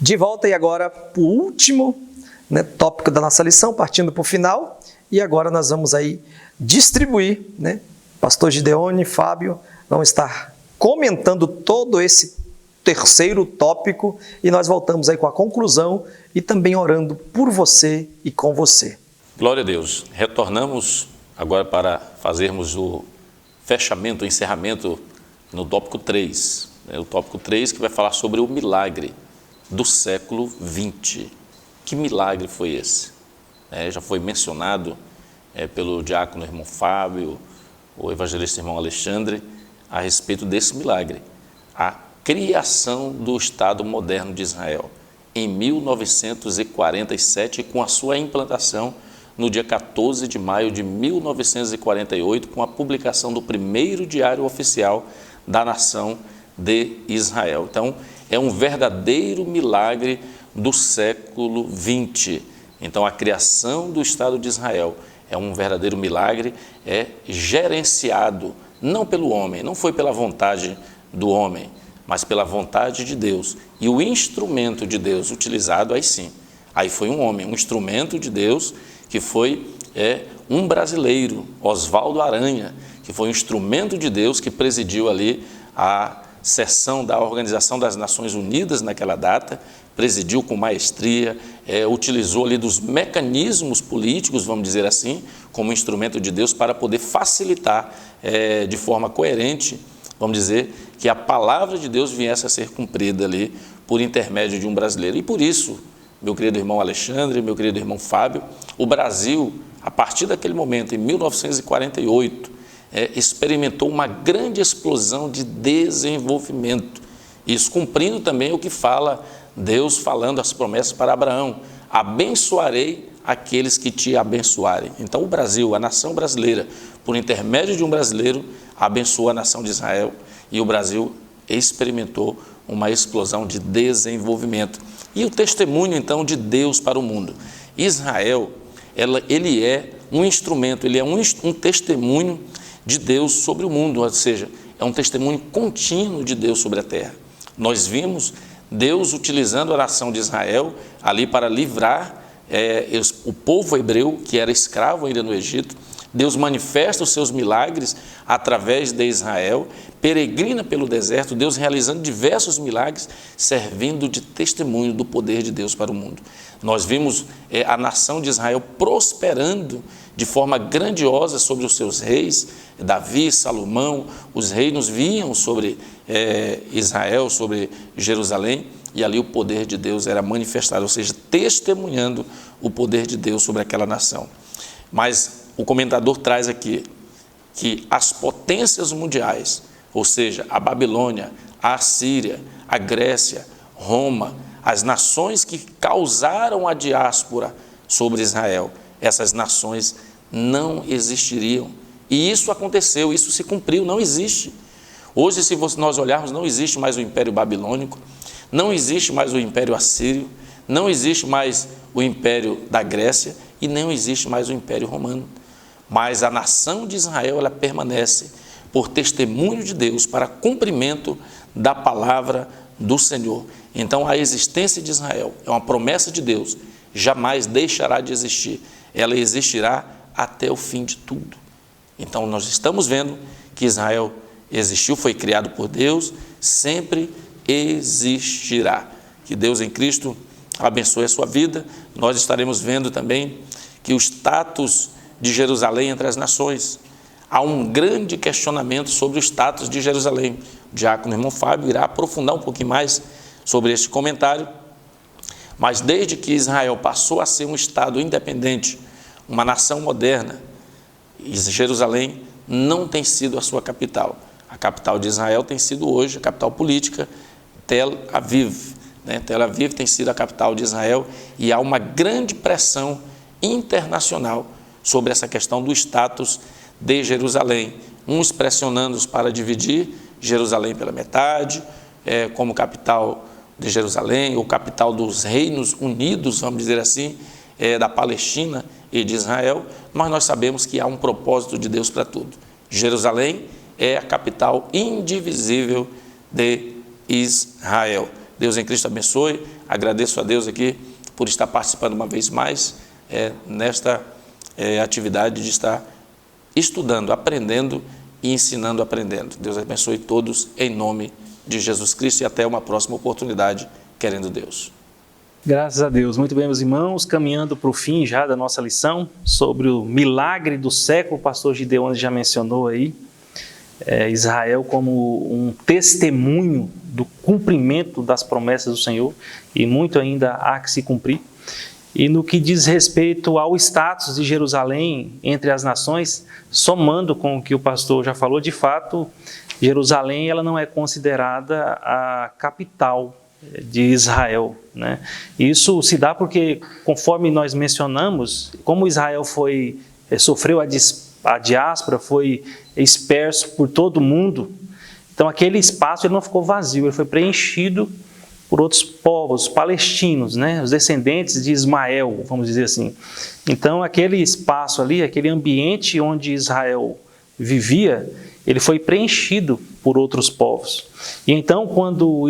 De volta e agora para o último tópico da nossa lição, partindo para o final. E agora nós vamos aí distribuir, Pastor Gideone e Fábio vão estar comentando todo esse terceiro tópico e nós voltamos aí com a conclusão e também orando por você e com você. Glória a Deus. Retornamos agora para fazermos o fechamento, o encerramento no tópico 3. O tópico 3 que vai falar sobre o milagre do século XX. Que milagre foi esse? Já foi mencionado pelo diácono irmão Fábio, o evangelista irmão Alexandre, a respeito desse milagre. A criação do Estado moderno de Israel, em 1947, com a sua implantação no dia 14 de maio de 1948, com a publicação do primeiro diário oficial da nação de Israel. Então, é um verdadeiro milagre do século XX. Então, a criação do Estado de Israel é um verdadeiro milagre, é gerenciado não pelo homem, não foi pela vontade do homem, mas pela vontade de Deus. E o instrumento de Deus utilizado, aí sim, aí foi um homem, um instrumento de Deus que foi um brasileiro, Oswaldo Aranha, que foi um instrumento de Deus que presidiu ali a sessão da Organização das Nações Unidas naquela data, presidiu com maestria, utilizou ali dos mecanismos políticos, vamos dizer assim, como instrumento de Deus para poder facilitar de forma coerente, vamos dizer, que a palavra de Deus viesse a ser cumprida ali por intermédio de um brasileiro. E por isso, meu querido irmão Alexandre, meu querido irmão Fábio, o Brasil, a partir daquele momento, em 1948, experimentou uma grande explosão de desenvolvimento. Isso cumprindo também o que fala Deus, falando as promessas para Abraão: abençoarei aqueles que te abençoarem. Então o Brasil, a nação brasileira, por intermédio de um brasileiro, abençoou a nação de Israel e o Brasil experimentou uma explosão de desenvolvimento. E o testemunho então de Deus para o mundo. Israel, ele é um instrumento, ele é um testemunho de Deus sobre o mundo, ou seja, é um testemunho contínuo de Deus sobre a terra. Nós vimos Deus utilizando a nação de Israel ali para livrar o povo hebreu, que era escravo ainda no Egito. Deus manifesta os seus milagres através de Israel, peregrina pelo deserto, Deus realizando diversos milagres, servindo de testemunho do poder de Deus para o mundo. Nós vimos a nação de Israel prosperando de forma grandiosa sobre os seus reis, Davi, Salomão, os reinos vinham sobre Israel, sobre Jerusalém, e ali o poder de Deus era manifestado, ou seja, testemunhando o poder de Deus sobre aquela nação. Mas o comentador traz aqui que as potências mundiais, ou seja, a Babilônia, a Assíria, a Grécia, Roma, as nações que causaram a diáspora sobre Israel, essas nações não existiriam. E isso aconteceu, isso se cumpriu, não existe. Hoje, se nós olharmos, não existe mais o Império Babilônico, não existe mais o Império Assírio, não existe mais o Império da Grécia e não existe mais o Império Romano. Mas a nação de Israel, ela permanece por testemunho de Deus para cumprimento da palavra do Senhor. Então, a existência de Israel é uma promessa de Deus, jamais deixará de existir. Ela existirá até o fim de tudo. Então, nós estamos vendo que Israel existiu, foi criado por Deus, sempre existirá. Que Deus em Cristo abençoe a sua vida. Nós estaremos vendo também que o status de Jerusalém entre as nações. Há um grande questionamento sobre o status de Jerusalém. O diácono irmão Fábio irá aprofundar um pouquinho mais sobre este comentário. Mas desde que Israel passou a ser um estado independente, uma nação moderna, Jerusalém não tem sido a sua capital. A capital de Israel tem sido hoje a capital política, Tel Aviv. Tel Aviv tem sido a capital de Israel e há uma grande pressão internacional sobre essa questão do status de Jerusalém. Uns pressionando-os para dividir Jerusalém pela metade, como capital de Jerusalém, ou capital dos reinos unidos, vamos dizer assim, da Palestina e de Israel, mas nós sabemos que há um propósito de Deus para tudo. Jerusalém é a capital indivisível de Israel. Deus em Cristo abençoe. Agradeço a Deus aqui por estar participando uma vez mais nesta atividade de estar estudando, aprendendo e ensinando, aprendendo. Deus abençoe todos em nome de Jesus Cristo e até uma próxima oportunidade, querendo Deus. Graças a Deus. Muito bem, meus irmãos, caminhando para o fim já da nossa lição sobre o milagre do século, o pastor Gideone já mencionou aí, Israel como um testemunho do cumprimento das promessas do Senhor, e muito ainda há que se cumprir. E no que diz respeito ao status de Jerusalém entre as nações, somando com o que o pastor já falou, de fato, Jerusalém ela não é considerada a capital de Israel, né? Isso se dá porque, conforme nós mencionamos, como Israel sofreu a diáspora, foi disperso por todo o mundo, então aquele espaço ele não ficou vazio, ele foi preenchido por outros povos palestinos, né? Os descendentes de Ismael, vamos dizer assim. Então aquele espaço ali, aquele ambiente onde Israel vivia, ele foi preenchido por outros povos. E então quando o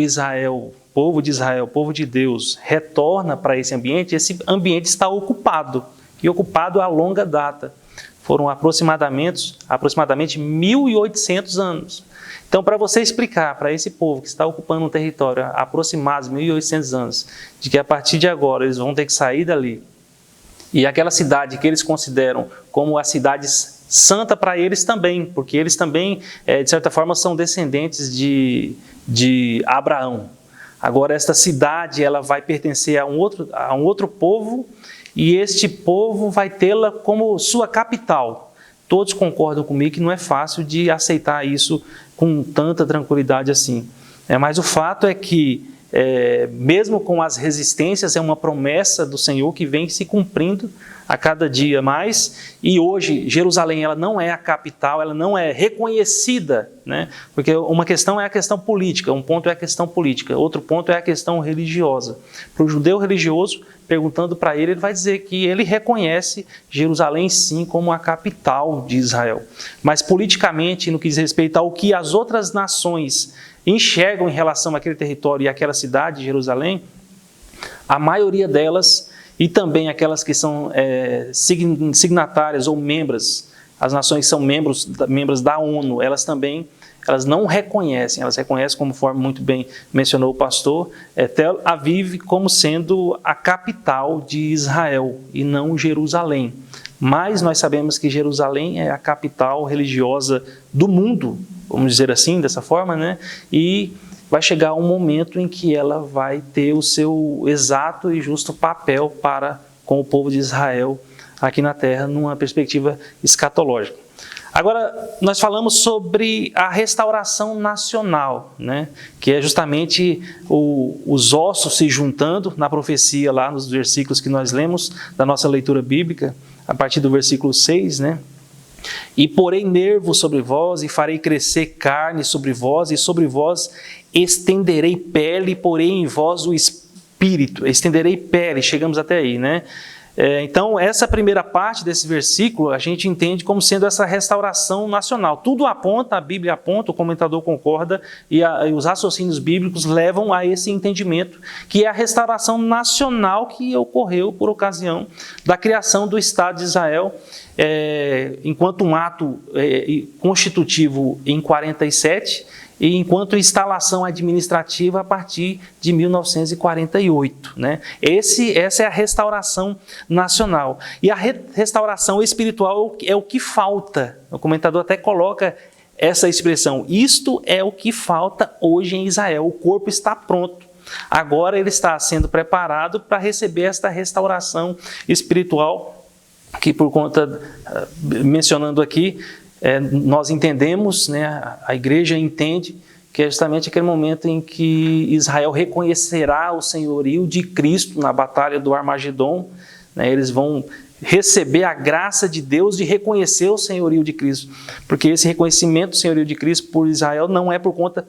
povo de Israel, o povo de Deus, retorna para esse ambiente está ocupado, e ocupado a longa data. Foram aproximadamente 1.800 anos. Então, para você explicar para esse povo que está ocupando um território há aproximados 1.800 anos, de que a partir de agora eles vão ter que sair dali, e aquela cidade que eles consideram como a cidade santa para eles também, porque eles também, de certa forma, são descendentes de Abraão. Agora, esta cidade ela vai pertencer a um outro povo, e este povo vai tê-la como sua capital. Todos concordam comigo que não é fácil de aceitar isso com tanta tranquilidade assim. Mas o fato é que, mesmo com as resistências, é uma promessa do Senhor que vem se cumprindo a cada dia mais. E hoje, Jerusalém ela não é a capital, ela não é reconhecida, né? Porque uma questão é a questão política, um ponto é a questão política, outro ponto é a questão religiosa. Para o judeu religioso, perguntando para ele vai dizer que ele reconhece Jerusalém sim como a capital de Israel. Mas politicamente, no que diz respeito ao que as outras nações enxergam em relação àquele território e àquela cidade, Jerusalém, a maioria delas, e também aquelas que são signatárias ou membros, as nações que são membros da ONU, elas não reconhecem, elas reconhecem, conforme muito bem mencionou o pastor, Tel Aviv como sendo a capital de Israel e não Jerusalém. Mas nós sabemos que Jerusalém é a capital religiosa do mundo, vamos dizer assim, dessa forma, né? E vai chegar um momento em que ela vai ter o seu exato e justo papel para com o povo de Israel aqui na terra, numa perspectiva escatológica. Agora, nós falamos sobre a restauração nacional, né? Que é justamente os ossos se juntando na profecia, lá nos versículos que nós lemos da nossa leitura bíblica, a partir do versículo 6, né? E porei nervos sobre vós, e farei crescer carne sobre vós, e sobre vós estenderei pele, e porei em vós o espírito. Estenderei pele, chegamos até aí, né? Então, essa primeira parte desse versículo, a gente entende como sendo essa restauração nacional. Tudo aponta, a Bíblia aponta, o comentador concorda, e os raciocínios bíblicos levam a esse entendimento, que é a restauração nacional que ocorreu por ocasião da criação do Estado de Israel, enquanto um ato constitutivo em 47, e enquanto instalação administrativa a partir de 1948. Né? Essa é a restauração nacional. E a restauração espiritual é o que falta. O comentador até coloca essa expressão. Isto é o que falta hoje em Israel. O corpo está pronto. Agora ele está sendo preparado para receber esta restauração espiritual, que por conta, mencionando aqui, nós entendemos, né, a igreja entende que é justamente aquele momento em que Israel reconhecerá o senhorio de Cristo na batalha do Armagedon, né, eles vão receber a graça de Deus de reconhecer o senhorio de Cristo, porque esse reconhecimento do senhorio de Cristo por Israel não é por conta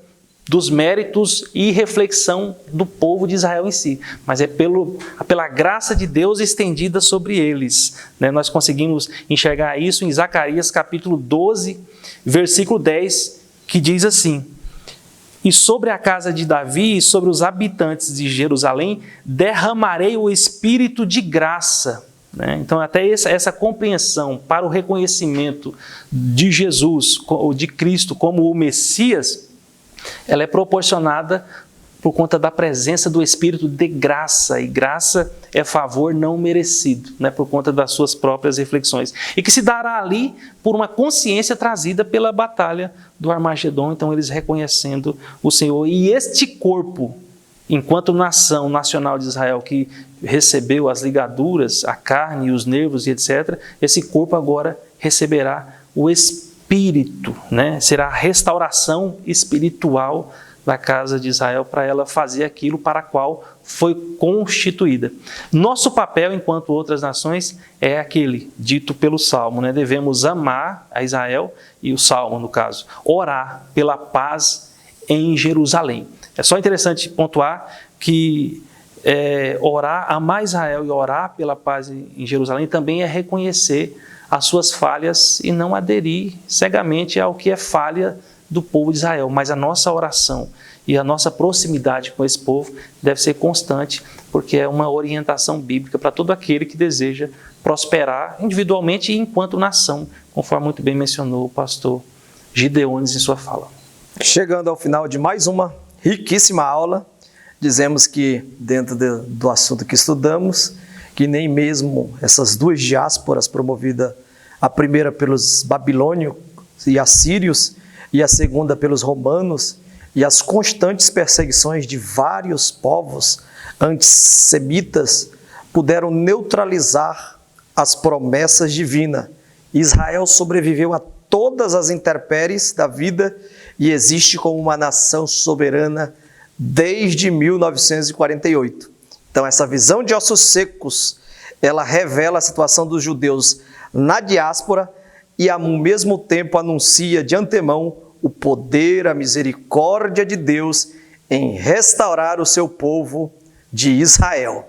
dos méritos e reflexão do povo de Israel em si, mas é pela graça de Deus estendida sobre eles. Né? Nós conseguimos enxergar isso em Zacarias capítulo 12, versículo 10, que diz assim: E sobre a casa de Davi e sobre os habitantes de Jerusalém derramarei o espírito de graça. Então, até essa compreensão para o reconhecimento de Jesus, ou de Cristo como o Messias, ela é proporcionada por conta da presença do Espírito de graça, e graça é favor não merecido, por conta das suas próprias reflexões, e que se dará ali por uma consciência trazida pela batalha do Armagedon. Então eles reconhecendo o Senhor, e este corpo, enquanto nação nacional de Israel que recebeu as ligaduras, a carne, os nervos e etc., esse corpo agora receberá o Espírito, será a restauração espiritual da casa de Israel, para ela fazer aquilo para a qual foi constituída. Nosso papel, enquanto outras nações, é aquele dito pelo Salmo. Devemos amar a Israel, e o Salmo, no caso, orar pela paz em Jerusalém. É só interessante pontuar que amar Israel e orar pela paz em Jerusalém também é reconhecer as suas falhas e não aderir cegamente ao que é falha do povo de Israel, mas a nossa oração e a nossa proximidade com esse povo deve ser constante, porque é uma orientação bíblica para todo aquele que deseja prosperar individualmente e enquanto nação, conforme muito bem mencionou o pastor Gideones em sua fala. Chegando ao final de mais uma riquíssima aula, dizemos que dentro do assunto que estudamos, que nem mesmo essas duas diásporas promovidas, a primeira pelos babilônios e assírios, e a segunda pelos romanos, e as constantes perseguições de vários povos antissemitas puderam neutralizar as promessas divinas. Israel sobreviveu a todas as intempéries da vida e existe como uma nação soberana desde 1948. Então, essa visão de ossos secos, ela revela a situação dos judeus na diáspora e, ao mesmo tempo, anuncia de antemão o poder, a misericórdia de Deus em restaurar o seu povo de Israel.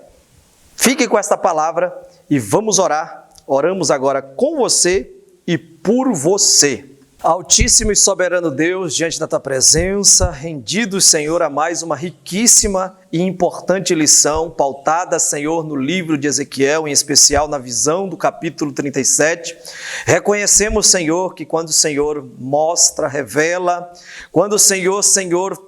Fique com esta palavra e vamos orar. Oramos agora com você e por você. Altíssimo e soberano Deus, diante da tua presença, rendidos, Senhor, a mais uma riquíssima e importante lição, pautada, Senhor, no livro de Ezequiel, em especial na visão do capítulo 37. Reconhecemos, Senhor, que quando o Senhor mostra, revela, quando o Senhor,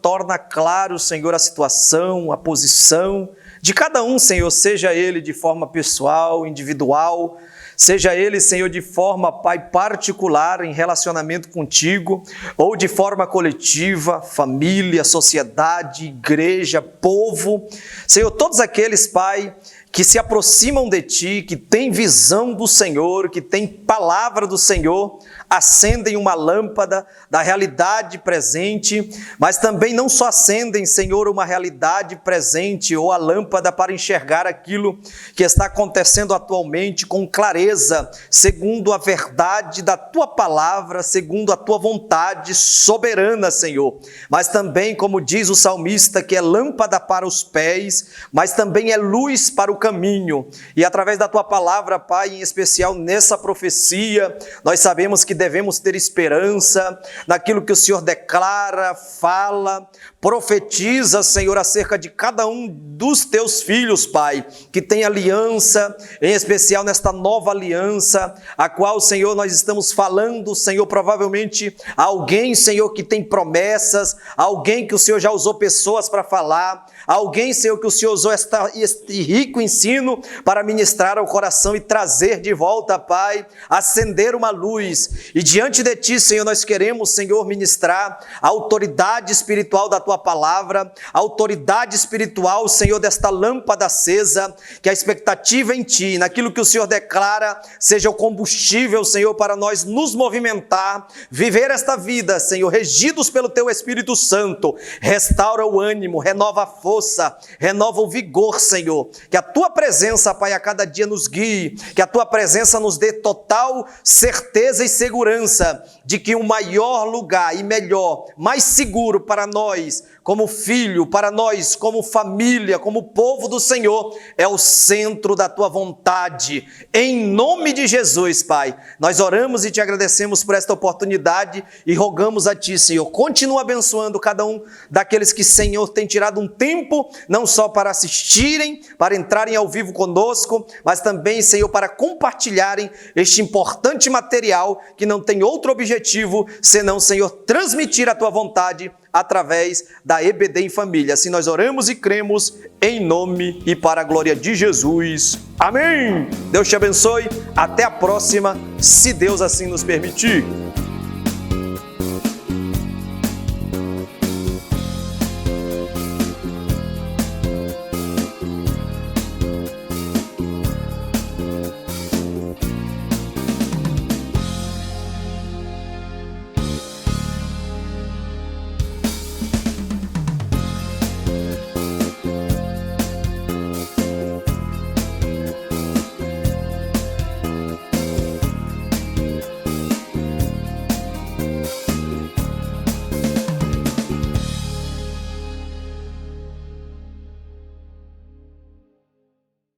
torna claro, Senhor, a situação, a posição de cada um, Senhor, seja ele de forma pessoal, individual, seja ele, Senhor, de forma, Pai, particular em relacionamento contigo, ou de forma coletiva, família, sociedade, igreja, povo. Senhor, todos aqueles, Pai, que se aproximam de Ti, que têm visão do Senhor, que têm palavra do Senhor, acendem uma lâmpada da realidade presente, mas também não só acendem, Senhor, uma realidade presente ou a lâmpada para enxergar aquilo que está acontecendo atualmente com clareza, segundo a verdade da Tua palavra, segundo a Tua vontade soberana, Senhor. Mas também, como diz o salmista, que é lâmpada para os pés, mas também é luz para o caminho. E através da Tua palavra, Pai, em especial nessa profecia, nós sabemos que devemos ter esperança naquilo que o Senhor declara, fala, profetiza, Senhor, acerca de cada um dos Teus filhos, Pai, que tem aliança, em especial nesta nova aliança, a qual, Senhor, nós estamos falando, Senhor, provavelmente alguém, Senhor, que tem promessas, alguém que o Senhor já usou pessoas para falar, alguém, Senhor, que o Senhor usou este rico ensino para ministrar ao coração e trazer de volta, Pai, acender uma luz. E diante de Ti, Senhor, nós queremos, Senhor, ministrar a autoridade espiritual da Tua palavra, a autoridade espiritual, Senhor, desta lâmpada acesa, que a expectativa em Ti, naquilo que o Senhor declara, seja o combustível, Senhor, para nós nos movimentar, viver esta vida, Senhor, regidos pelo Teu Espírito Santo. Restaura o ânimo, renova a força, renova o vigor, Senhor, que a Tua tua presença, Pai, a cada dia nos guie, que a tua presença nos dê total certeza e segurança de que o maior lugar e melhor, mais seguro para nós, como filho, para nós como família, como povo do Senhor, é o centro da tua vontade. Em nome de Jesus, Pai, nós oramos e te agradecemos por esta oportunidade e rogamos a ti, Senhor, continua abençoando cada um daqueles que, Senhor, tem tirado um tempo, não só para assistirem, para entrarem ao vivo conosco, mas também, Senhor, para compartilharem este importante material que não tem outro objetivo senão, Senhor, transmitir a tua vontade através da EBD em Família. Assim nós oramos e cremos em nome e para a glória de Jesus. Amém! Deus te abençoe. Até a próxima, se Deus assim nos permitir.